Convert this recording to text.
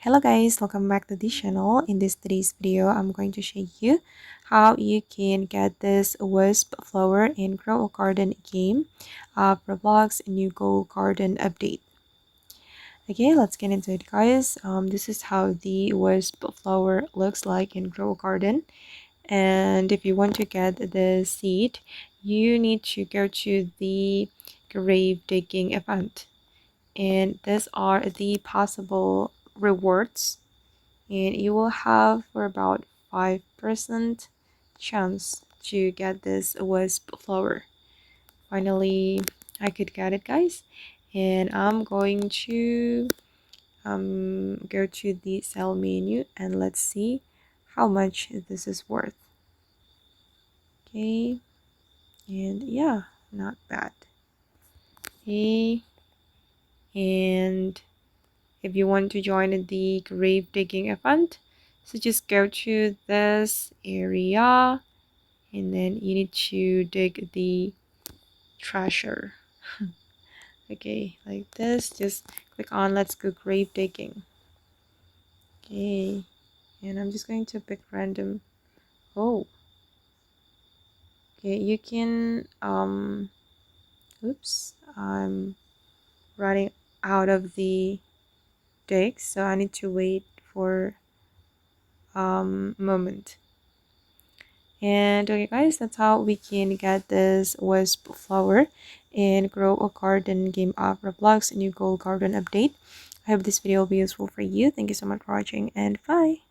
Hello guys, welcome back to the channel. In today's video, I'm going to show you how you can get this Wisp flower in Grow a Garden game of Roblox new Go Garden update. Okay, let's get into it guys. This is how the Wisp flower looks like in Grow a Garden. And if you want to get the seed, you need to go to the grave digging event. And these are the possible rewards, and you will have for about 5% chance to get this wisp flower. Finally, I could get it guys, and I'm going to go to the sell menu and let's see how much this is worth. Okay, and yeah, not bad. Okay, and if you want to join the grave digging event, so just go to this area and then you need to dig the treasure. Okay, like this, just click on let's go grave digging. Okay, and I'm just going to pick random. Oh, okay, you can oops, I'm running out of the dig, so I need to wait for moment. And okay guys, that's how we can get this wisp flower and grow a garden game of Roblox new gold garden update. I hope this video will be useful for you. Thank you so much for watching and bye.